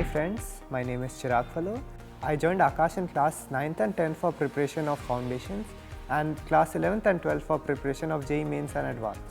friends, my name is Chirag Phalo. I joined Akash in class 9th and 10th for preparation of foundations and class 11th and 12th for preparation of JEE Mains and Advanced.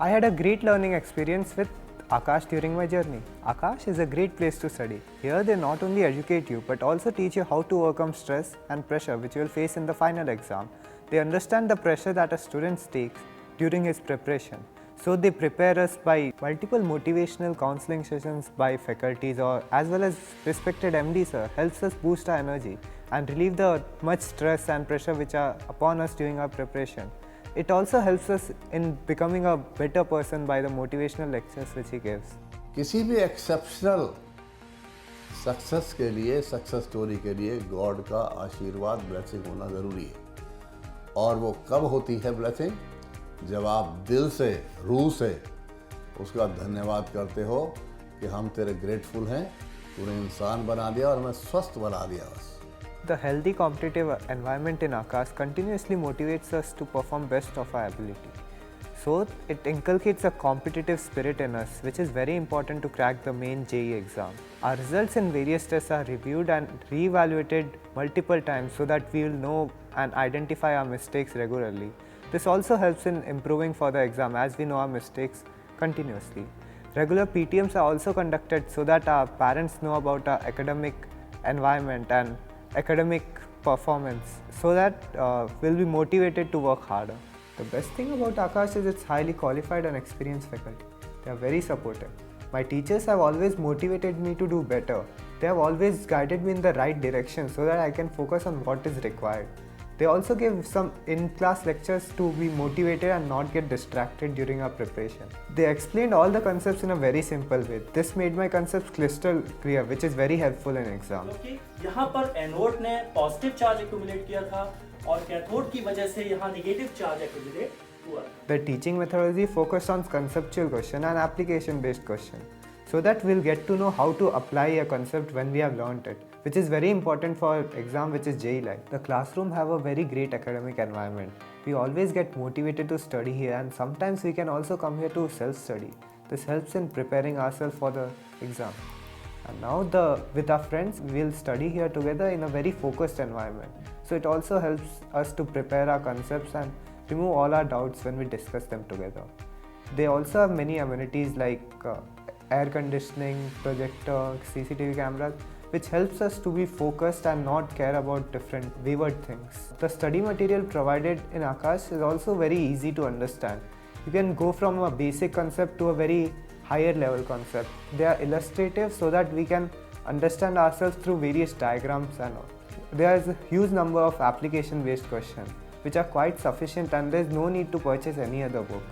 I had a great learning experience with Akash during my journey. Akash is a great place to study. Here they not only educate you but also teach you how to overcome stress and pressure which you will face in the final exam. They understand the pressure that a student takes during his preparation. So they prepare us by multiple motivational counseling sessions by faculties or as well as respected MD sir helps us boost our energy and relieve the much stress and pressure which are upon us during our preparation. It also helps us in becoming a better person by the motivational lectures which he gives. किसी भी exceptional success के लिए, success story के लिए God का आशीर्वाद, blessing होना ज़रूरी है। और वो कब होती है ब्लेसिंग? जब आप दिल से, रूह से उसका धन्यवाद करते हो कि हम तेरे ग्रेटफुल हैं, तूने इंसान बना दिया और हमें स्वस्थ बना दिया। बस The healthy competitive environment in Akash continuously motivates us to perform best of our ability. So it inculcates a competitive spirit in us, which is very important to crack the main JEE exam. Our results in various tests are reviewed and re-evaluated multiple times so that we will know and identify our mistakes regularly. This also helps in improving for the exam as we know our mistakes continuously. Regular PTMs are also conducted so that our parents know about our academic environment and academic performance so that we'll be motivated to work harder. The best thing about Akash is its highly qualified and experienced faculty. They are very supportive. My teachers have always motivated me to do better. They have always guided me in the right direction so that I can focus on what is required. They also give some in-class lectures to be motivated and not get distracted during our preparation. They explained all the concepts in a very simple way. This made my concepts crystal clear, which is very helpful in exam. क्योंकि यहाँ पर anode ने positive charge accumulate किया था और cathode की वजह से यहाँ नेगेटिव चार्ज एक्यूमुलेट हुआ। The teaching methodology focused on conceptual question and application-based question, so that we'll get to know how to apply a concept when we have learnt it, which is very important for exam which is JEE Live. The classroom have a very great academic environment. We always get motivated to study here and sometimes we can also come here to self-study. This helps in preparing ourselves for the exam. And now with our friends, we'll study here together in a very focused environment. So it also helps us to prepare our concepts and remove all our doubts when we discuss them together. They also have many amenities like air conditioning, projector, CCTV cameras, which helps us to be focused and not care about different wayward things. The study material provided in Akash is also very easy to understand. You can go from a basic concept to a very higher level concept. They are illustrative so that we can understand ourselves through various diagrams and all. There is a huge number of application-based questions which are quite sufficient and there is no need to purchase any other book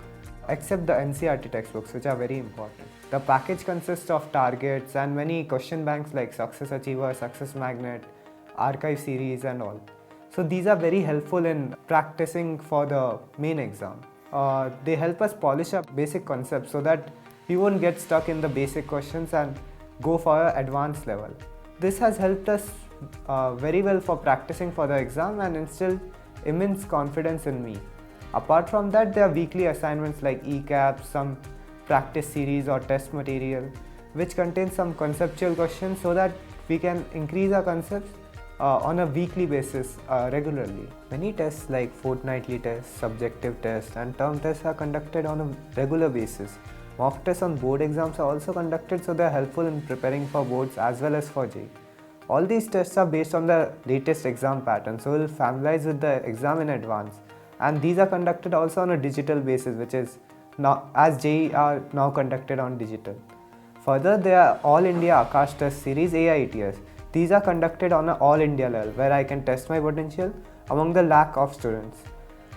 except the NCERT textbooks, which are very important. The package consists of targets and many question banks like Success Achiever, Success Magnet, Archive series and all. So these are very helpful in practicing for the main exam. They help us polish up basic concepts so that we won't get stuck in the basic questions and go for an advanced level. This has helped us very well for practicing for the exam and instilled immense confidence in me. Apart from that, there are weekly assignments like ECAP, some practice series or test material which contains some conceptual questions so that we can increase our concepts on a weekly basis regularly. Many tests like fortnightly tests, subjective tests and term tests are conducted on a regular basis. Mock tests on board exams are also conducted so they are helpful in preparing for boards as well as for JEE. All these tests are based on the latest exam pattern, so we'll familiarize with the exam in advance. And these are conducted also on a digital basis, which is now as JEE are now conducted on digital. Further, there are All India Akash Test Series AITS. These are conducted on an All India level where I can test my potential among the lakh of students.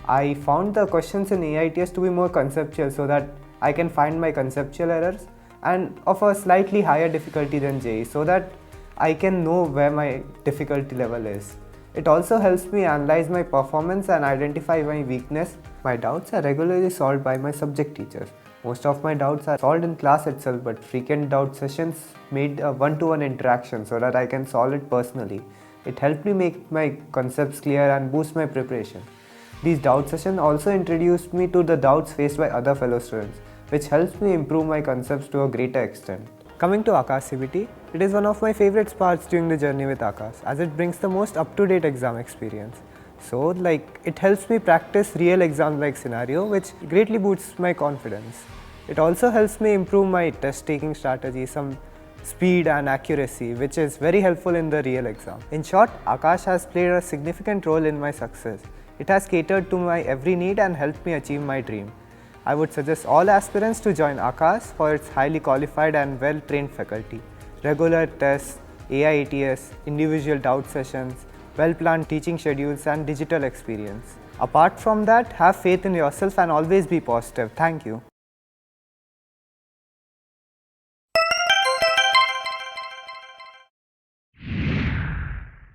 I found the questions in AITS to be more conceptual so that I can find my conceptual errors and of a slightly higher difficulty than JEE so that I can know where my difficulty level is. It also helps me analyze my performance and identify my weakness. My doubts are regularly solved by my subject teachers. Most of my doubts are solved in class itself, but frequent doubt sessions made a one-to-one interaction so that I can solve it personally. It helped me make my concepts clear and boost my preparation. These doubt sessions also introduced me to the doubts faced by other fellow students, which helps me improve my concepts to a greater extent. Coming to Akash CBT, It is one of my favorite parts during the journey with Akash, as it brings the most up-to-date exam experience. So it helps me practice real exam-like scenario, which greatly boosts my confidence. It also helps me improve my test-taking strategy, some speed and accuracy, which is very helpful in the real exam. In short, Akash has played a significant role in my success. It has catered to my every need and helped me achieve my dream. I would suggest all aspirants to join Akash for its highly qualified and well-trained faculty, regular tests, AIETS, individual doubt sessions, well-planned teaching schedules and digital experience. Apart from that, have faith in yourself and always be positive. Thank you.